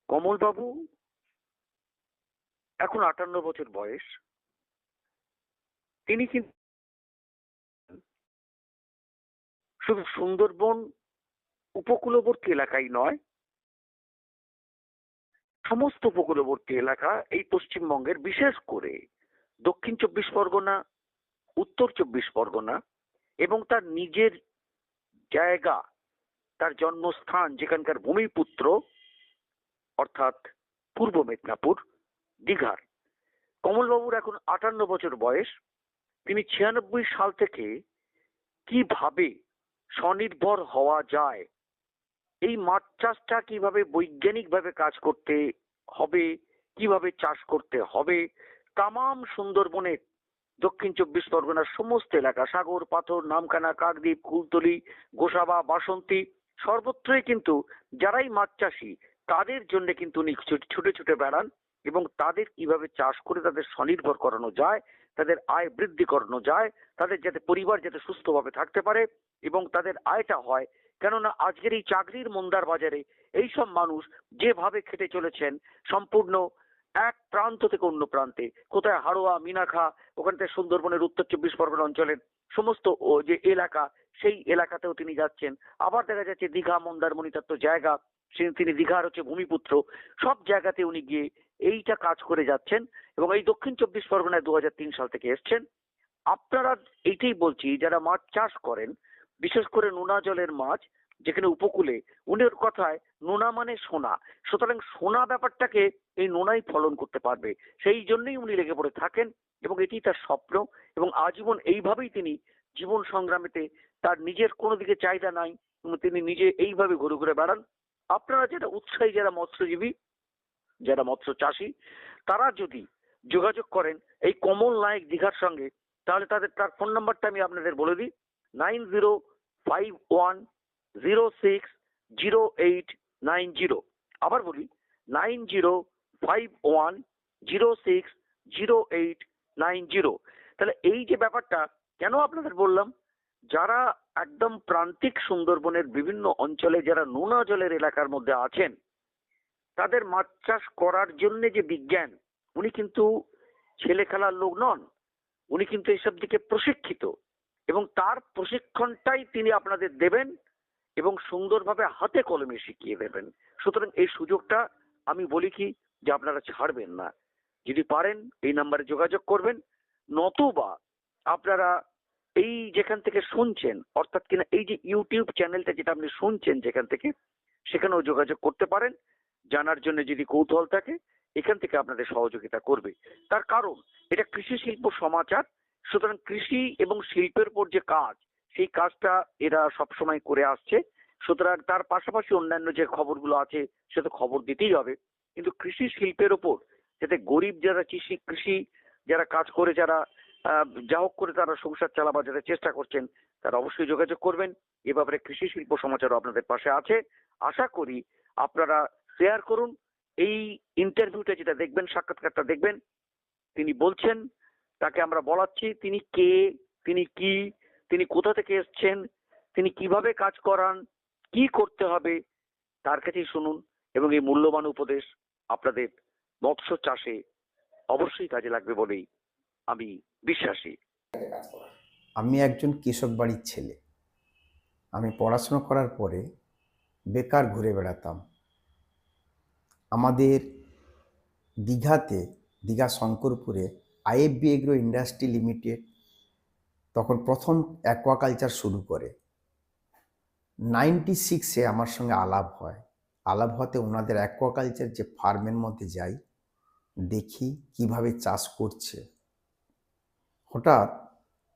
কমলবাবু এখন 58 বছর বয়স। তিনি কিন্তু শুধু সুন্দরবন উপকূলবর্তী এলাকায় নয়, সমস্ত উপকূলবর্তী এলাকা এই পশ্চিমবঙ্গের, বিশেষ করে দক্ষিণ 24 পরগনা, উত্তর 24 পরগনা এবং তার নিজের জায়গা, তার জন্মস্থান, যেখানকার ভূমিপুত্র অর্থাৎ পূর্ব মেদিনীপুর, দীঘার। কমলবাবুর এখন 58 বছর বয়স। তিনি 96 সাল থেকে কিভাবে স্বনির্ভর হওয়া যায়, এই মাছ চাষটা কিভাবে বৈজ্ঞানিকভাবে কাজ করতে হবে, কিভাবে চাষ করতে হবে, তামাম সুন্দরবনের দক্ষিণ 24 পরগনার সমস্ত এলাকা, সাগর, পাথর, নামখানা, কাকদ্বীপ, কুলতলি, গোসাবা, বাসন্তী, সর্বত্রই কিন্তু যারাই মাছ চাষী তাদের জন্য কিন্তু উনি ছুটে ছুটে বেড়ান এবং তাদের কিভাবে চাষ করে তাদের স্বনির্ভর করানো যায়, তাদের আয় বৃদ্ধি করানো যায়, তাদের যাতে পরিবার যাতে সুস্থভাবে থাকতে পারে এবং তাদের আয়টা হয়। কেননা আজকের এই চাকরির মন্দার বাজারে এইসব মানুষ যেভাবে খেটে চলেছেন, সম্পূর্ণ এক প্রান্ত থেকে অন্য প্রান্তে, কোথায় হাড়োয়া, মিনাখা, ওখান থেকে সুন্দরবনের উত্তর 24 পরগনা অঞ্চলের সমস্ত যে এলাকা, সেই এলাকাতেও তিনি যাচ্ছেন। আবার দেখা যাচ্ছে দীঘা, মন্দারমণি, তার তো জায়গা, তিনি দীঘার হচ্ছে ভূমিপুত্র, সব জায়গাতে উনি গিয়ে এইটা কাজ করে যাচ্ছেন এবং এই দক্ষিণ 24 পরগনায় 2003 সাল থেকে এসছেন। আপনারা এইটাই বলছি, যারা মাছ চাষ করেন, বিশেষ করে নোনা জলের মাছ, যেখানে উপকূলে, উনির কথায় নোনা মানে সোনা, সুতরাং সোনা ব্যাপারটাকে এই নোনাই ফলন করতে পারবে, সেই জন্যই উনি লেগে পড়ে থাকেন এবং এটি তার স্বপ্ন এবং আজীবন এইভাবেই তিনি জীবন সংগ্রামেতে, তার নিজের কোনো দিকে চাহিদা নাই, তিনি নিজে এইভাবে ঘুরে ঘুরে বেড়ান। আপনারা যেটা উৎসাহী, যারা মৎস্যজীবী, যারা মৎস্য চাষী, তারা যদি যোগাযোগ করেন এই কমল নায়েক দীঘার সঙ্গে, তাহলে তার ফোন নাম্বারটা আমি আপনাদের বলে দিই, 9051060890। আবার বলি, 9051060890। তাহলে এই যে ব্যাপারটা কেন আপনাদের বললাম, যারা একদম প্রান্তিক সুন্দরবনের বিভিন্ন অঞ্চলে, যারা নোনা জলের এলাকার মধ্যে আছেন, তাদের মাছ চাষ করার জন্য যে বিজ্ঞান, উনি কিন্তু ছেলে খেলার লোক নন, উনি কিন্তু এইসব দিকে প্রশিক্ষিত এবং তার প্রশিক্ষণটাই তিনি আপনাদের দেবেন এবং সুন্দরভাবে হাতে কলমে শিখিয়ে দেবেন। সুতরাং এই সুযোগটা আমি বলি কি, যে আপনারা ছাড়বেন না। যদি পারেন এই নাম্বারে যোগাযোগ করবেন, নতুবা আপনারা এই যেখান থেকে শুনছেন, অর্থাৎ কিনা এই যে ইউটিউব চ্যানেলটা যেটা আপনি শুনছেন যেখান থেকে, সেখানেও যোগাযোগ করতে পারেন। জানার জন্য যদি কৌতূহল থাকে, এখান থেকে আপনাদের সহযোগিতা করবে। তার কারণ এটা কৃষি শিল্প সমাচার, সুতরাং কৃষি এবং শিল্পের উপর যে কাজ, সেই কাজটা এরা সবসময় করে আসছে। সুতরাং তার পাশাপাশি অন্যান্য যে খবরগুলো আছে সে তো খবর দিতেই হবে, কিন্তু কৃষি শিল্পের ওপর যাতে গরিব যারা কৃষি যারা কাজ করে, যারা যা হোক করে তারা সংসার চালাবার যারা চেষ্টা করছেন, তারা অবশ্যই যোগাযোগ করবেন। এ ব্যাপারে কৃষি শিল্প সমাচারও আপনাদের পাশে আছে। আশা করি আপনারা শেয়ার করুন। এই ইন্টারভিউটা যেটা দেখবেন, সাক্ষাৎকারটা দেখবেন, তিনি বলছেন, তাকে আমরা বলাচ্ছি তিনি কে, তিনি কি, তিনি কোথা থেকে এসছেন, তিনি কিভাবে কাজ করান, কি করতে হবে, তার কাছেই শুনুন এবং এই মূল্যবান উপদেশ আপনাদের মৎস্য চাষে অবশ্যই কাজে লাগবে বলেই আমি বিশ্বাসী। আমি একজন কৃষক বাড়ির ছেলে। আমি পড়াশোনা করার পরে বেকার ঘুরে বেড়াতাম। আমাদের দীঘাতে, দীঘা শঙ্করপুরে আইএফবি এগ্রো ইন্ডাস্ট্রি লিমিটেড তখন প্রথম অ্যাকোয়াকালচার শুরু করে। 96-এ আমার সঙ্গে আলাপ হয়। আলাপ হতে ওনাদের অ্যাকোয়াকালচার যে ফার্মের মধ্যে যাই, দেখি কিভাবে চাষ করছে। হঠাৎ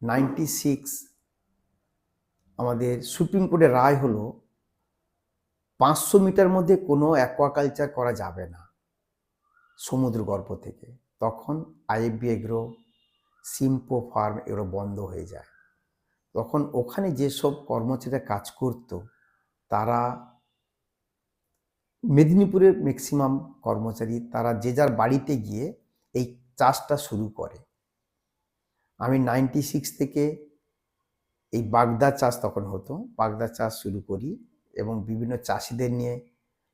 96 আমাদের সুপ্রিম কোর্টের রায় হলো 500 মিটার মধ্যে কোনো অ্যাকোয়াকালচার করা যাবে না সমুদ্রগর্ভ থেকে। তখন আইএফবি এগ্রো, সিম্পো ফার্ম এগুলো বন্ধ হয়ে যায়। তখন ওখানে যেসব কর্মচারীরা কাজ করত, তারা মেদিনীপুরের ম্যাক্সিমাম কর্মচারী, তারা যে যার বাড়িতে গিয়ে এই চাষটা শুরু করে। আমি 96 থেকে এই বাগদা চাষ তখন হতো, বাগদা চাষ শুরু করি এবং বিভিন্ন চাষিদের নিয়ে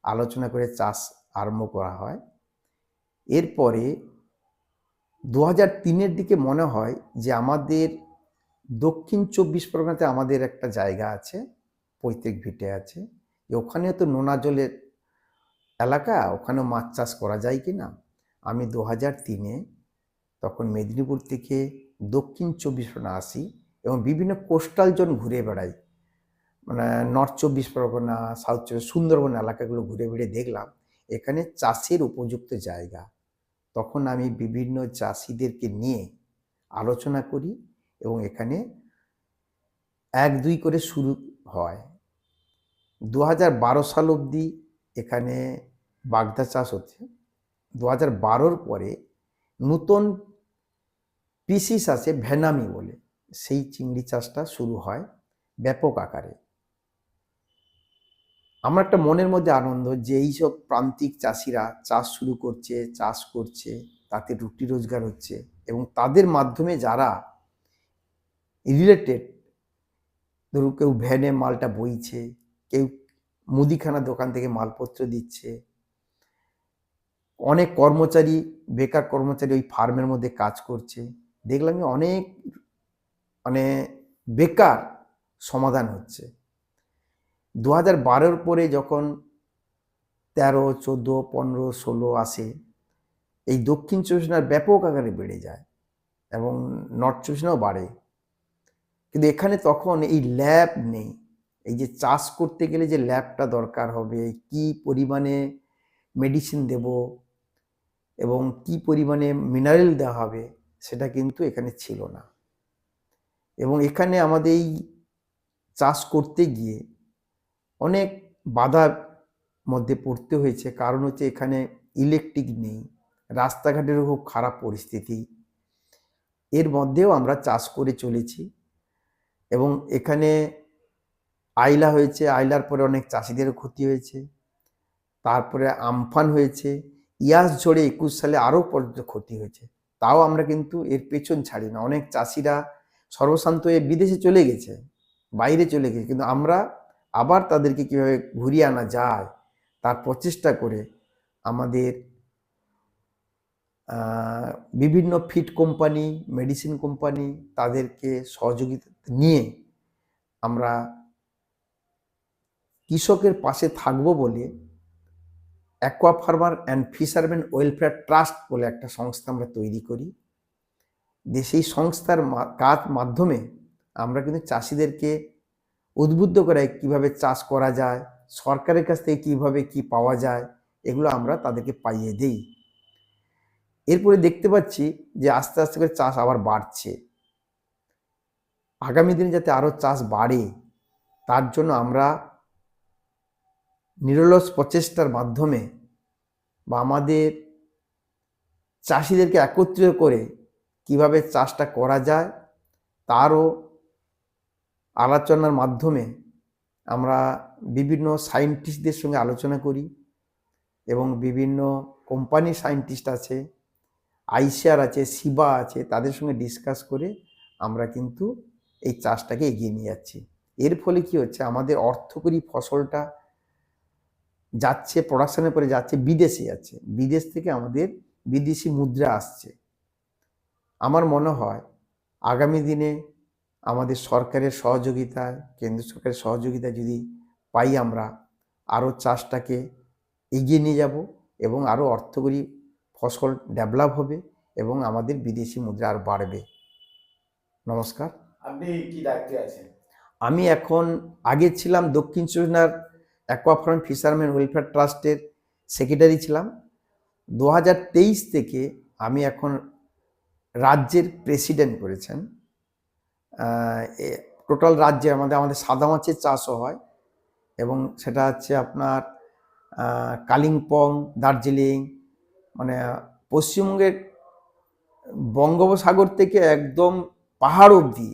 আলোচনা করে চাষ আরম্ভ করা হয়। এরপরে 2003-এর দিকে মনে হয় যে আমাদের দক্ষিণ 24 পরগনাতে আমাদের একটা জায়গা আছে, পৈতৃক ভিটে আছে, যে ওখানে তো নোনা জলের এলাকা, ওখানেও মাছ চাষ করা যায় কি না। আমি 2003-এ তখন মেদিনীপুর থেকে দক্ষিণ 24 পরগনা আসি এবং বিভিন্ন কোস্টাল জোন ঘুরে বেড়াই, মানে নর্থ 24 পরগনা, সাউথ সুন্দরবন এলাকাগুলো ঘুরে ঘুরে দেখলাম এখানে চাষের উপযুক্ত জায়গা। তখন আমি বিভিন্ন চাষিদেরকে নিয়ে আলোচনা করি এবং এখানে 1-2 করে শুরু হয়। 2012 সাল অবধি এখানে বাগদা চাষ হচ্ছে। 2012-র পরে নতুন পিসিস আছে ভেনামি বলে, সেই চিংড়ি চাষটা শুরু হয় ব্যাপক আকারে। আমার একটা মনের মধ্যে আনন্দ যে এইসব প্রান্তিক চাষিরা চাষ শুরু করছে, চাষ করছে, তাতে রুটি রোজগার হচ্ছে এবং তাদের মাধ্যমে যারা রিলেটেড, ধরুন কেউ ভ্যানে মালটা বইছে, কেউ মুদিখানা দোকান থেকে মালপত্র দিচ্ছে, অনেক কর্মচারী, বেকার কর্মচারী ওই ফার্মের মধ্যে কাজ করছে। দেখলাম যে অনেক মানে বেকার সমাধান হচ্ছে। 2012-র পরে যখন 13, 14, 15, 16 আসে, এই দক্ষিণ 24 পরগনার ব্যাপক আকারে বেড়ে যায় এবং নর্থ 24 পরগনাও বাড়ে। কিন্তু এখানে তখন এই ল্যাব নেই। এই যে চাষ করতে গেলে যে ল্যাবটা দরকার হবে, কি পরিমাণে মেডিসিন দেব এবং কি পরিমাণে মিনারেল দেওয়া হবে, সেটা কিন্তু এখানে ছিল না। এবং এখানে আমাদের এই চাষ করতে গিয়ে অনেক বাধার মধ্যে পড়তে হয়েছে। কারণ হচ্ছে এখানে ইলেকট্রিক নেই, রাস্তাঘাটেরও খুব খারাপ পরিস্থিতি। এর মধ্যেও আমরা চাষ করে চলেছি এবং এখানে আইলা হয়েছে, আইলার পরে অনেক চাষিদেরও ক্ষতি হয়েছে। তারপরে আমফান হয়েছে, ইয়াস ঝড়ে 21 সালে আরও পর্যন্ত ক্ষতি হয়েছে। তাও আমরা কিন্তু এর পেছন ছাড়ি না। অনেক চাষিরা সর্বশান্ত হয়ে বিদেশে চলে গেছে, বাইরে চলে গেছে, কিন্তু আমরা আবার তাদেরকে কীভাবে ঘুরিয়ে আনা যায় তার প্রচেষ্টা করে আমাদের বিভিন্ন ফিড কোম্পানি, মেডিসিন কোম্পানি, তাদেরকে সহযোগিতা নিয়ে আমরা কৃষকের পাশে থাকব বলে aqua farmer and fisherman welfare trust বলে একটা সংস্থা আমরা তৈরি করি। সেই সংস্থার কাজ মাধ্যমে আমরা কিন্তু চাষিদেরকে উদ্বুদ্ধ করাই কীভাবে চাষ করা যায়, সরকারের কাছ থেকে কীভাবে কি পাওয়া যায়, এগুলো আমরা তাদেরকে পাইয়ে দিই। এরপরে দেখতে পাচ্ছি যে আস্তে আস্তে করে চাষ আবার বাড়ছে। আগামী দিনে যাতে আরও চাষ বাড়ে তার জন্য আমরা নিরলস প্রচেষ্টার মাধ্যমে বা আমাদের চাষিদেরকে একত্রিত করে কিভাবে চাষটা করা যায় তারও আলোচনার মাধ্যমে আমরা বিভিন্ন সায়েন্টিস্টদের সঙ্গে আলোচনা করি এবং বিভিন্ন কোম্পানির সায়েন্টিস্ট আছে, আইসিআর আছে, সিবা আছে, তাদের সঙ্গে ডিসকাস করে আমরা কিন্তু এই চাষটাকে এগিয়ে নিয়ে যাচ্ছি। এর ফলে কি হচ্ছে, আমাদের অর্থকরী ফসলটা যাচ্ছে, প্রোডাকশনের পরে যাচ্ছে বিদেশে, যাচ্ছে বিদেশ থেকে আমাদের বিদেশি মুদ্রা আসছে। আমার মনে হয় আগামী দিনে আমাদের সরকারের সহযোগিতায়, কেন্দ্র সরকারের সহযোগিতা যদি পাই, আমরা আরও চাষটাকে এগিয়ে নিয়ে যাব এবং আরও অর্থকরী ফসল ডেভেলপ হবে এবং আমাদের বিদেশি মুদ্রা আর বাড়বে। নমস্কার। আপনি কি দায়িত্বে আছেন? আমি এখন আগে ছিলাম দক্ষিণ 24 পরগনার অ্যাকোয়া ফার্ম ফিশারম্যান ওয়েলফেয়ার ট্রাস্টের সেক্রেটারি ছিলাম। 2023 থেকে আমি এখন রাজ্যের প্রেসিডেন্ট করেছেন। টোটাল রাজ্যে আমাদের সাদা মাছের চাষও হয় এবং সেটা হচ্ছে আপনার কালিম্পং, দার্জিলিং, মানে পশ্চিমবঙ্গের বঙ্গোপসাগর থেকে একদম পাহাড় অবধি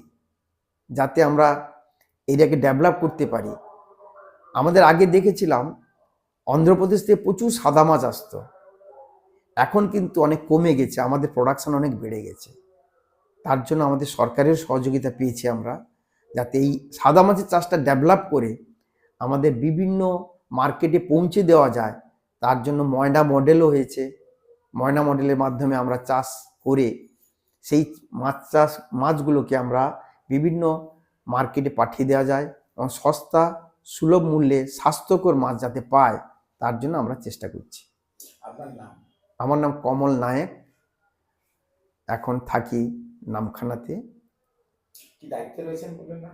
যাতে আমরা এরিয়াকে ডেভেলপ করতে পারি। আমাদের আগে দেখেছিলাম অন্ধ্রপ্রদেশ থেকে প্রচুর সাদা মাছ আসতো, এখন কিন্তু অনেক কমে গেছে, আমাদের প্রোডাকশন অনেক বেড়ে গেছে। তার জন্য আমাদের সরকারের সহযোগিতা পেয়েছি আমরা, যাতে এই সাদা মাছের চাষটা ডেভেলপ করে আমাদের বিভিন্ন মার্কেটে পৌঁছে দেওয়া যায়, তার জন্য ময়না মডেলও হয়েছে। ময়না মডেলের মাধ্যমে আমরা চাষ করে সেই মাছগুলোকে আমরা বিভিন্ন মার্কেটে পাঠিয়ে দেওয়া যায় এবং সস্তা সুলভ মূল্যে স্বাস্থ্যকর মাছ যাতে পায় তার জন্য আমরা চেষ্টা করছি। আপনার নাম? আমার নাম কমল নায়েক, এখন থাকি নামখানাতে। কি দায়িত্বে রয়েছেন বললেন না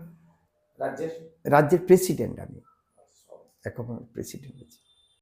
রাজ্যের? রাজ্যের প্রেসিডেন্ট আমি, এখন প্রেসিডেন্ট আছি।